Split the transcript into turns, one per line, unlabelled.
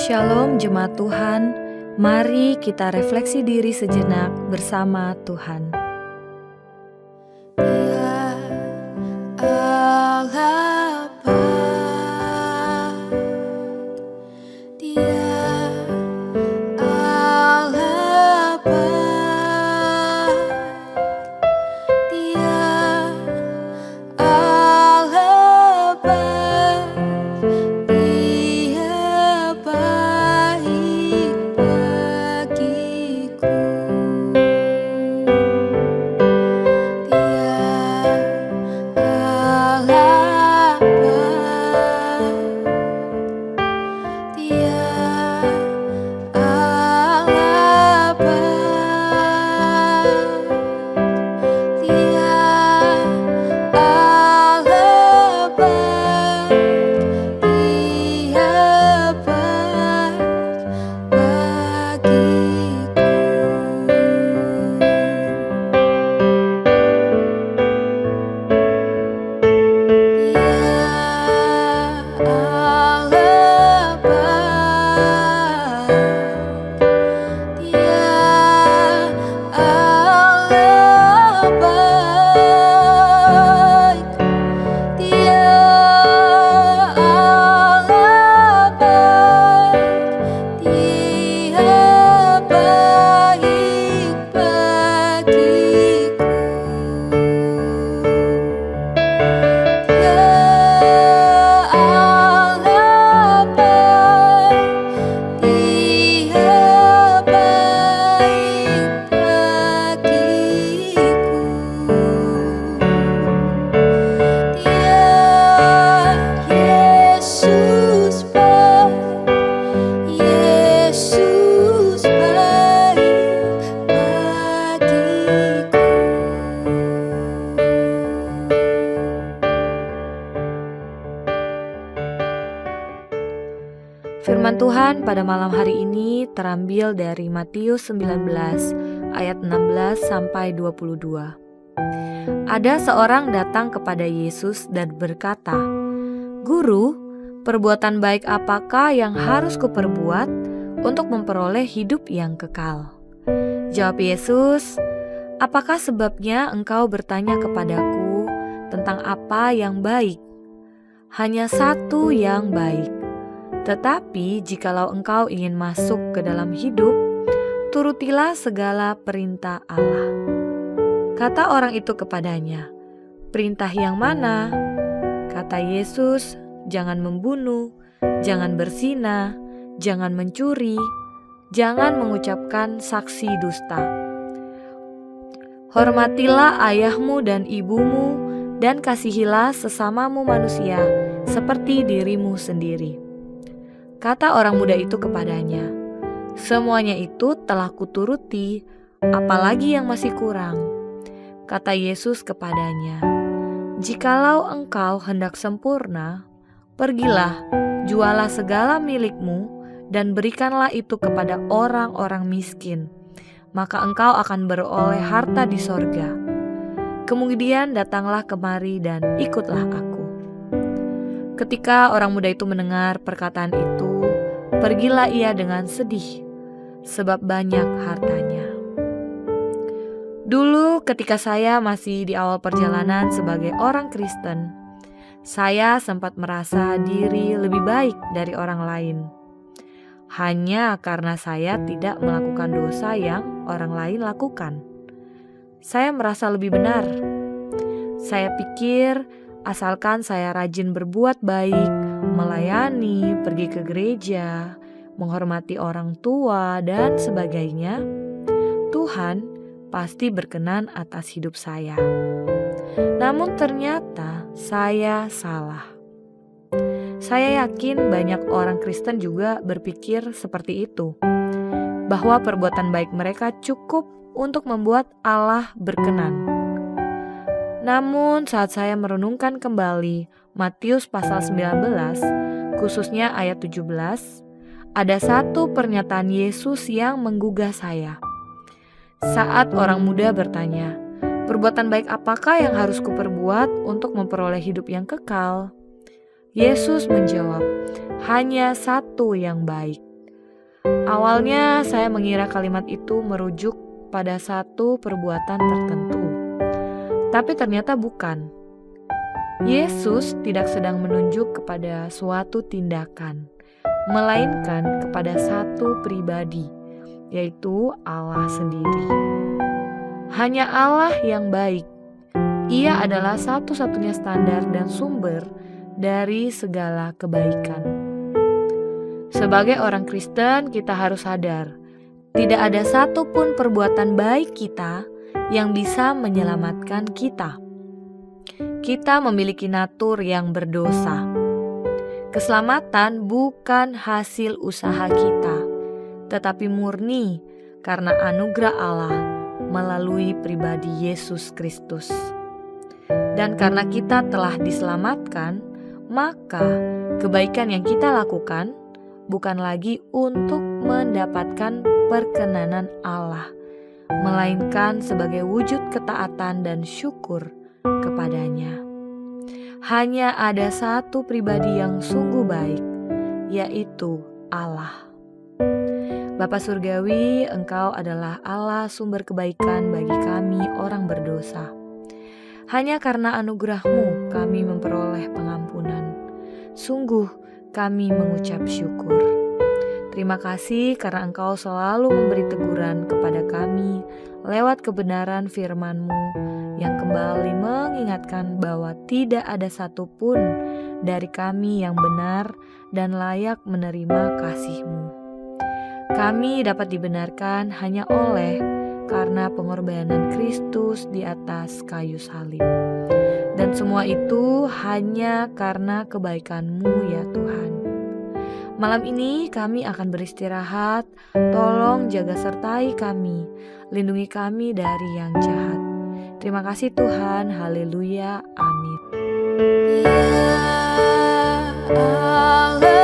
Shalom jemaat Tuhan, mari kita refleksi diri sejenak bersama Tuhan.
Dia Allah baik, Dia Allah baik, Dia Allah baik, Dia baik bagiku.
Firman Tuhan pada malam hari ini terambil dari Matius 19 ayat 16 sampai 22. Ada seorang datang kepada Yesus dan berkata, "Guru, perbuatan baik apakah yang harus kuperbuat untuk memperoleh hidup yang kekal?" Jawab Yesus, "Apakah sebabnya engkau bertanya kepadaku tentang apa yang baik? Hanya satu yang baik. Tetapi jikalau engkau ingin masuk ke dalam hidup, turutilah segala perintah Allah." Kata orang itu kepadanya, "Perintah yang mana?" Kata Yesus, "Jangan membunuh, jangan berzina, jangan mencuri, jangan mengucapkan saksi dusta. Hormatilah ayahmu dan ibumu, dan kasihilah sesamamu manusia seperti dirimu sendiri." Kata orang muda itu kepadanya, "Semuanya itu telah kuturuti, apalagi yang masih kurang?" Kata Yesus kepadanya, "Jikalau engkau hendak sempurna, pergilah, jualah segala milikmu, dan berikanlah itu kepada orang-orang miskin, maka engkau akan beroleh harta di sorga. Kemudian datanglah kemari dan ikutlah aku." Ketika orang muda itu mendengar perkataan itu, pergilah ia dengan sedih, sebab banyak hartanya. Dulu ketika saya masih di awal perjalanan sebagai orang Kristen, saya sempat merasa diri lebih baik dari orang lain. Hanya karena saya tidak melakukan dosa yang orang lain lakukan. Saya merasa lebih benar. Saya pikir asalkan saya rajin berbuat baik, melayani, pergi ke gereja, menghormati orang tua, dan sebagainya, Tuhan pasti berkenan atas hidup saya. Namun ternyata saya salah. Saya yakin banyak orang Kristen juga berpikir seperti itu, bahwa perbuatan baik mereka cukup untuk membuat Allah berkenan. Namun saat saya merenungkan kembali Matius pasal 19, khususnya ayat 17, ada satu pernyataan Yesus yang menggugah saya. Saat orang muda bertanya, "Perbuatan baik apakah yang harus kuperbuat untuk memperoleh hidup yang kekal?" Yesus menjawab, "Hanya satu yang baik. Awalnya saya mengira kalimat itu merujuk pada satu perbuatan tertentu, tapi ternyata bukan. Yesus tidak sedang menunjuk kepada suatu tindakan, melainkan kepada satu pribadi, yaitu Allah sendiri. Hanya Allah yang baik. Ia adalah satu-satunya standar dan sumber dari segala kebaikan. Sebagai orang Kristen, kita harus sadar, tidak ada satupun perbuatan baik kita yang bisa menyelamatkan kita. Kita memiliki natur yang berdosa. Keselamatan bukan hasil usaha kita, tetapi murni karena anugerah Allah melalui pribadi Yesus Kristus. Dan karena kita telah diselamatkan, maka kebaikan yang kita lakukan bukan lagi untuk mendapatkan perkenanan Allah, melainkan sebagai wujud ketaatan dan syukur kepadanya. Hanya ada satu pribadi yang sungguh baik, yaitu Allah. Bapa Surgawi, Engkau adalah Allah sumber kebaikan bagi kami orang berdosa. Hanya karena anugerah-Mu kami memperoleh pengampunan. Sungguh kami mengucap syukur. Terima kasih karena Engkau selalu memberi teguran kepada kami lewat kebenaran firman-Mu yang kembali mengingatkan bahwa tidak ada satupun dari kami yang benar dan layak menerima kasih-Mu. Kami dapat dibenarkan hanya oleh karena pengorbanan Kristus di atas kayu salib. Dan semua itu hanya karena kebaikan-Mu ya Tuhan. Malam ini kami akan beristirahat. Tolong jaga sertai kami, lindungi kami dari yang jahat. Terima kasih Tuhan, haleluya, amin.
Ya Allah.